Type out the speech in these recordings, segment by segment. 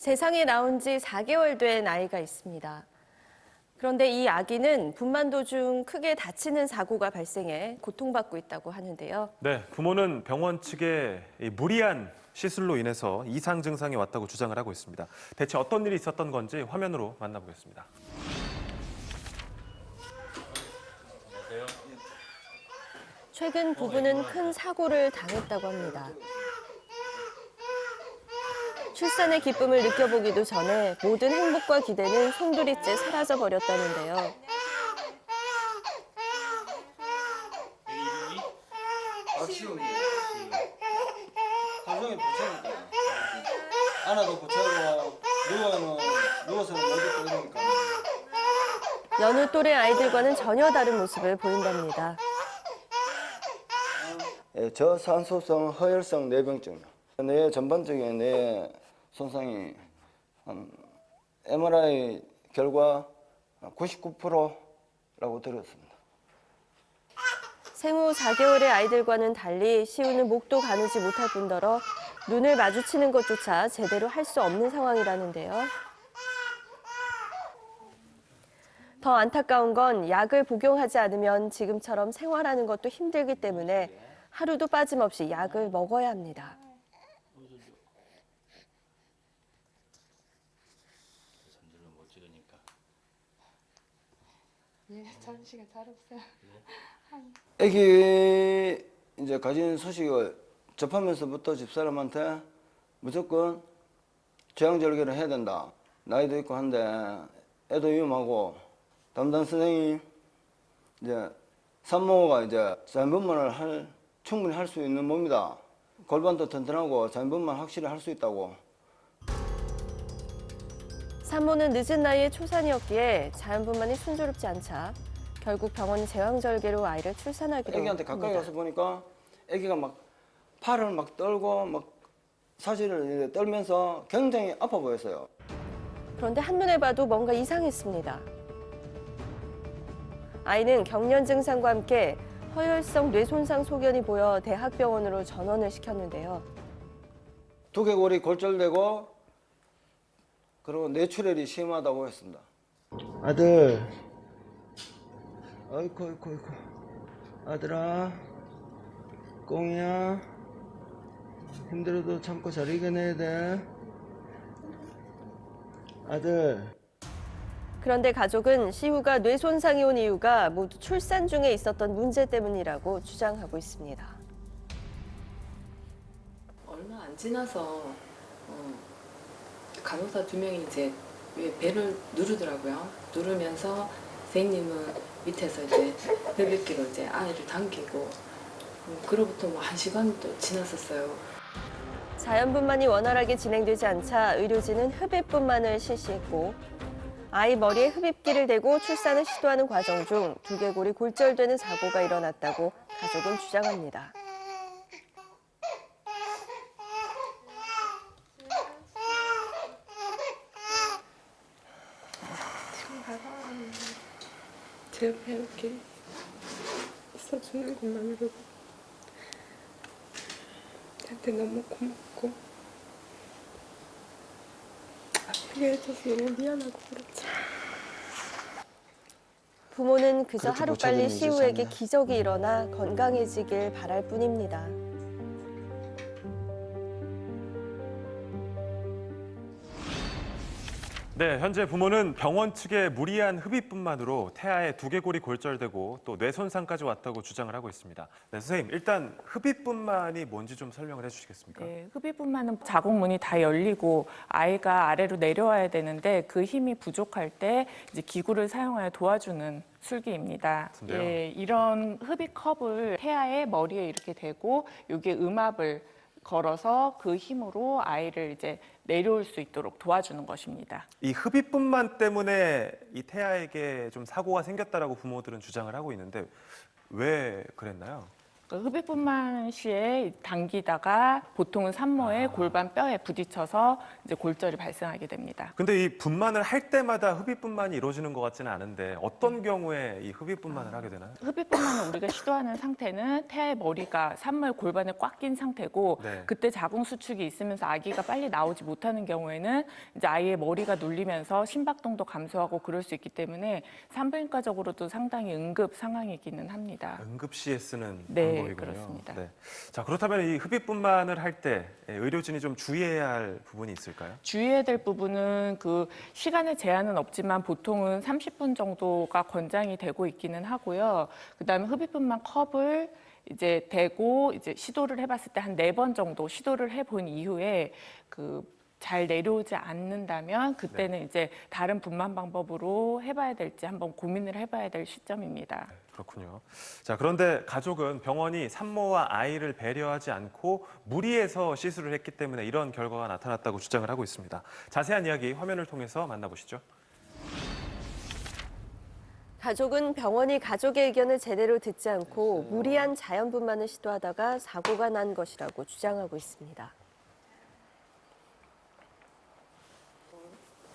세상에 나온 지 4개월 된 아이가 있습니다. 그런데 이 아기는 분만 도중 크게 다치는 사고가 발생해 고통받고 있다고 하는데요. 네, 부모는 병원 측에 이 무리한 시술로 인해서 이상 증상이 왔다고 주장을 하고 있습니다. 대체 어떤 일이 있었던 건지 화면으로 만나보겠습니다. 최근 부부는 큰 사고를 당했다고 합니다. 출산의 기쁨을 느껴보기도 전에 모든 행복과 기대는 송두리째 사라져버렸다는데요. 시우이. 하루 종일 붙여니까. 안아도 붙여고 누워서는 못 있고 이러니까. 여느 또래 아이들과는 전혀 다른 모습을 보인답니다. 저산소성 허혈성 뇌병증. 뇌 전반적인 뇌 손상이 한 MRI 결과 99%라고 들었습니다. 생후 4개월의 아이들과는 달리 시우는 목도 가누지 못할 뿐더러 눈을 마주치는 것조차 제대로 할 수 없는 상황이라는데요. 더 안타까운 건 약을 복용하지 않으면 지금처럼 생활하는 것도 힘들기 때문에 하루도 빠짐없이 약을 먹어야 합니다. 예, 전시가 잘 없어요. 애기 이제 가진 소식을 접하면서부터 집사람한테 무조건 재앙절개를 해야 된다. 나이도 있고 한데 애도 위험하고 담당 선생님 이제 산모가 이제 자연분만을 충분히 할 수 있는 몸이다. 골반도 튼튼하고 자연분만 확실히 할 수 있다고. 산모는 늦은 나이에 초산이었기에 자연분만이 순조롭지 않자 결국 병원 제왕절개로 아이를 출산하기로 애기한테 가까이 가서 보니까 애기가 막 팔을 막 떨고 막 사지를 떨면서 굉장히 아파 보였어요. 그런데 한눈에 봐도 뭔가 이상했습니다. 아이는 경련 증상과 함께 허혈성 뇌손상 소견이 보여 대학병원으로 전원을 시켰는데요. 두개골이 골절되고 그리고 뇌출혈이 심하다고 했습니다. 아들, 어이쿠 아들아, 꽁이야, 힘들어도 참고 잘 이겨내야 돼. 아들. 그런데 가족은 시우가 뇌손상이 온 이유가 모두 출산 중에 있었던 문제 때문이라고 주장하고 있습니다. 얼마 안 지나서 간호사 2명이 이제 배를 누르더라고요. 누르면서 선생님은 밑에서 이제 흡입기로 이제 아이를 당기고 그로부터 뭐 1시간도 지났었어요. 자연분만이 원활하게 진행되지 않자 의료진은 흡입분만을 실시했고 아이 머리에 흡입기를 대고 출산을 시도하는 과정 중 두개골이 골절되는 사고가 일어났다고 가족은 주장합니다. 지금 가서 제 옆에 이렇게 있어주는 것만으로도 저한테 너무 고맙고 아프게 해줘서 너무 미안하고 그렇지. 부모는 그저 그렇게 하루빨리 못하더니 시우에게 이제 기적이 일어나 건강해지길 바랄 뿐입니다. 네, 현재 부모는 병원 측의 무리한 흡입분만으로 태아의 두개골이 골절되고 또 뇌손상까지 왔다고 주장을 하고 있습니다. 네, 선생님, 일단 흡입분만이 뭔지 좀 설명을 해주시겠습니까? 네, 흡입분만은 자궁문이 다 열리고 아이가 아래로 내려와야 되는데 그 힘이 부족할 때 이제 기구를 사용하여 도와주는 술기입니다. 같은데요. 예, 이런 흡입컵을 태아의 머리에 이렇게 대고 여기에 음압을 걸어서 그 힘으로 아이를 이제 내려올 수 있도록 도와주는 것입니다. 이 흡입분만 때문에 이 태아에게 좀 사고가 생겼다라고 부모들은 주장을 하고 있는데 왜 그랬나요? 흡입뿐만 시에 당기다가 보통은 산모의 골반 뼈에 부딪혀서 이제 골절이 발생하게 됩니다. 근데 이 분만을 할 때마다 흡입분만이 이루어지는 것 같지는 않은데 어떤 경우에 이 흡입분만을 하게 되나요? 흡입뿐만을 우리가 시도하는 상태는 태아의 머리가 산모의 골반에 꽉 낀 상태고 네. 그때 자궁 수축이 있으면서 아기가 빨리 나오지 못하는 경우에는 이제 아이의 머리가 눌리면서 심박동도 감소하고 그럴 수 있기 때문에 산부인과적으로도 상당히 응급 상황이기는 합니다. 응급시에 쓰는 네, 방법이군요. 그렇습니다. 네. 자, 그렇다면 이 흡입분만을 할 때 의료진이 좀 주의해야 할 부분이 있을까요? 주의해야 될 부분은 그 시간의 제한은 없지만 보통은 30분 정도가 권장이 되고 있기는 하고요. 그다음에 흡입뿐만 컵을 이제 대고 이제 시도를 해봤을 때 한 4번 정도 시도를 해본 이후에 그 잘 내려오지 않는다면 그때는 이제 다른 분만 방법으로 해봐야 될지 한번 고민을 해봐야 될 시점입니다. 그렇군요. 자, 그런데 가족은 병원이 산모와 아이를 배려하지 않고 무리해서 시술을 했기 때문에 이런 결과가 나타났다고 주장을 하고 있습니다. 자세한 이야기 화면을 통해서 만나보시죠. 가족은 병원이 가족의 의견을 제대로 듣지 않고 무리한 자연분만을 시도하다가 사고가 난 것이라고 주장하고 있습니다.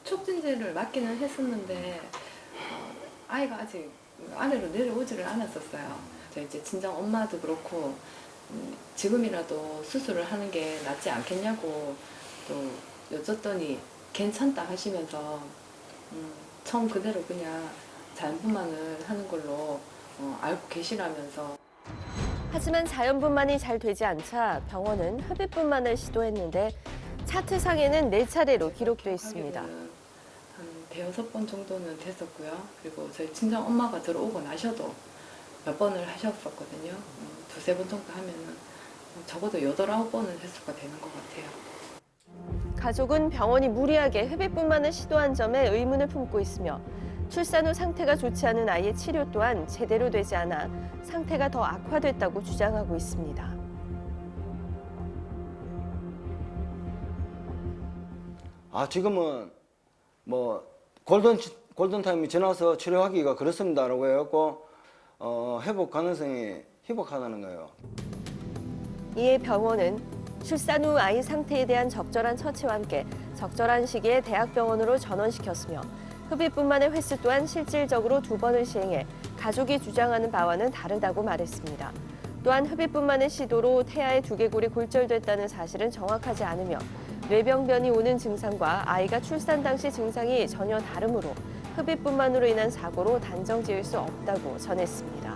촉진제를 맞기는 했었는데 아이가 아직 아래로 내려오지를 않았었어요. 저 이제 친정 엄마도 그렇고 지금이라도 수술을 하는 게 낫지 않겠냐고 또 여쭸더니 괜찮다 하시면서 처음 그대로 그냥 자연분만을 하는 걸로 알고 계시라면서. 하지만 자연분만이 잘 되지 않자 병원은 흡입분만을 시도했는데 차트상에는 4차례로 기록돼 있습니다. 한 대여섯 번 정도는 됐었고요. 그리고 저희 친정 엄마가 들어오고 나셔도 몇 번을 하셨었거든요. 두세 번 정도 하면은 적어도 8, 9번은 횟수가 되는 것 같아요. 가족은 병원이 무리하게 흡입분만을 시도한 점에 의문을 품고 있으며 출산 후 상태가 좋지 않은 아이의 치료 또한 제대로 되지 않아 상태가 더 악화됐다고 주장하고 있습니다. 지금은 뭐 골든 타임이 지나서 치료하기가 그렇습니다라고 해갖고 회복 가능성이 희박하다는 거예요. 이에 병원은 출산 후 아이 상태에 대한 적절한 처치와 함께 적절한 시기에 대학병원으로 전원시켰으며 흡입분만의 횟수 또한 실질적으로 2번을 시행해 가족이 주장하는 바와는 다르다고 말했습니다. 또한 흡입분만의 시도로 태아의 두개골이 골절됐다는 사실은 정확하지 않으며 뇌병변이 오는 증상과 아이가 출산 당시 증상이 전혀 다르므로 흡입분만으로 인한 사고로 단정 지을 수 없다고 전했습니다.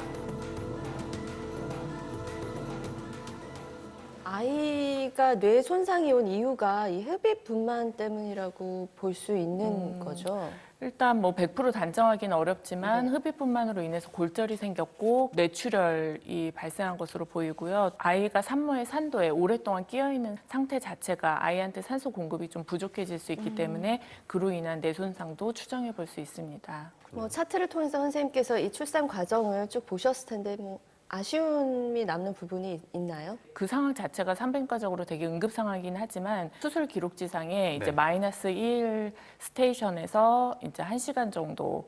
아이가 뇌 손상이 온 이유가 이 흡입분만 때문이라고 볼 수 있는 거죠. 일단 뭐 100% 단정하기는 어렵지만 흡입뿐만으로 인해서 골절이 생겼고 뇌출혈이 발생한 것으로 보이고요. 아이가 산모의 산도에 오랫동안 끼어 있는 상태 자체가 아이한테 산소 공급이 좀 부족해질 수 있기 때문에 그로 인한 뇌 손상도 추정해 볼 수 있습니다. 뭐 차트를 통해서 선생님께서 이 출산 과정을 쭉 보셨을 텐데 뭐 아쉬움이 남는 부분이 있나요? 그 상황 자체가 산부인과적으로 되게 응급 상황이긴 하지만 수술 기록지상에 이제 네. -1 스테이션에서 이제 1시간 정도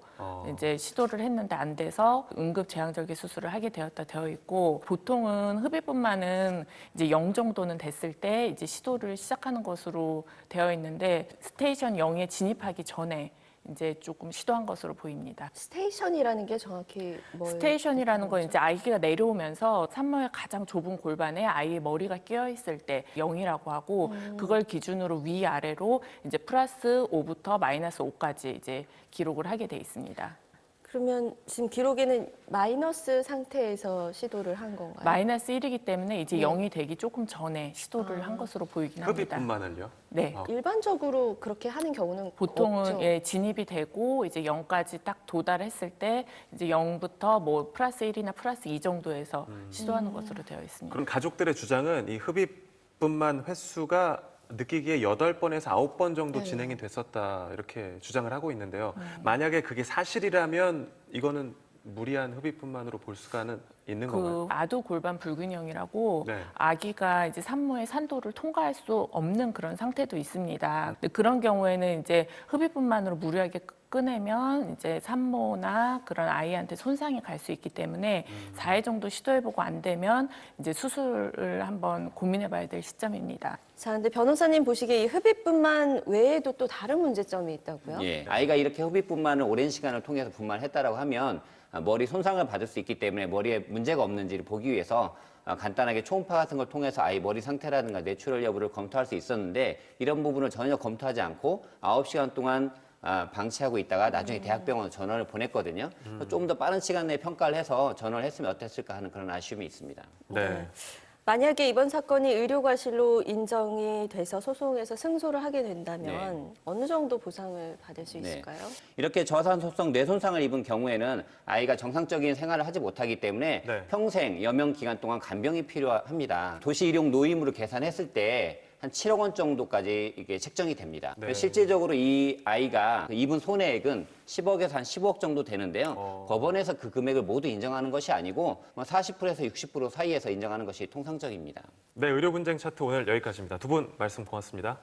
이제 시도를 했는데 안 돼서 응급 제왕절개 수술을 하게 되어 있고 보통은 흡입분만은 이제 0 정도는 됐을 때 이제 시도를 시작하는 것으로 되어 있는데 스테이션 0에 진입하기 전에 이제 조금 시도한 것으로 보입니다. 스테이션이라는 게 정확히 뭐예요? 스테이션이라는 건 이제 아기가 내려오면서 산모의 가장 좁은 골반에 아이의 머리가 끼어 있을 때 0이라고 하고 그걸 기준으로 위아래로 이제 +5부터 -5까지 이제 기록을 하게 돼 있습니다. 그러면 지금 기록에는 마이너스 상태에서 시도를 한 건가요? -1이기 때문에 이제 0이 되기 조금 전에 시도를 한 것으로 보이긴 합니다. 흡입분만을요? 네. 일반적으로 그렇게 하는 경우는 보통은 없죠. 예, 진입이 되고 이제 0까지 딱 도달했을 때 이제 0부터 뭐 +1이나 +2 정도에서 시도하는 것으로 되어 있습니다. 그럼 가족들의 주장은 이 흡입분만 횟수가 느끼기에 8번에서 9번 정도 네. 진행이 됐었다 이렇게 주장을 하고 있는데요. 만약에 그게 사실이라면 이거는 무리한 흡입뿐만으로 볼 수가는 있는 건가요? 그 아도 골반 불균형이라고 네. 아기가 이제 산모의 산도를 통과할 수 없는 그런 상태도 있습니다. 근데 그런 경우에는 이제 흡입뿐만으로 무리하게 꺼내면 이제 산모나 그런 아이한테 손상이 갈 수 있기 때문에 4회 정도 시도해보고 안 되면 이제 수술을 한번 고민해봐야 될 시점입니다. 자, 근데 변호사님 보시기에 이 흡입뿐만 외에도 또 다른 문제점이 있다고요? 예, 아이가 이렇게 흡입분만을 오랜 시간을 통해서 분만을 했다라고 하면 머리 손상을 받을 수 있기 때문에 머리에 문제가 없는지를 보기 위해서 간단하게 초음파 같은 걸 통해서 아이 머리 상태라든가 뇌출혈 여부를 검토할 수 있었는데 이런 부분을 전혀 검토하지 않고 9시간 동안 방치하고 있다가 나중에 대학병원으로 전원을 보냈거든요. 좀 더 빠른 시간 내에 평가를 해서 전원을 했으면 어땠을까 하는 그런 아쉬움이 있습니다. 네. 만약에 이번 사건이 의료과실로 인정이 돼서 소송에서 승소를 하게 된다면 어느 정도 보상을 받을 수 네. 있을까요? 이렇게 저산소성 뇌손상을 입은 경우에는 아이가 정상적인 생활을 하지 못하기 때문에 네. 평생 여명 기간 동안 간병이 필요합니다. 도시일용 노임으로 계산했을 때 한 7억 원 정도까지 이게 책정이 됩니다. 네. 실질적으로 이 아이가 입은 손해액은 10억에서 한 15억 정도 되는데요. 법원에서 그 금액을 모두 인정하는 것이 아니고 40%에서 60% 사이에서 인정하는 것이 통상적입니다. 네, 의료 분쟁 차트 오늘 여기까지입니다. 두 분 말씀 고맙습니다.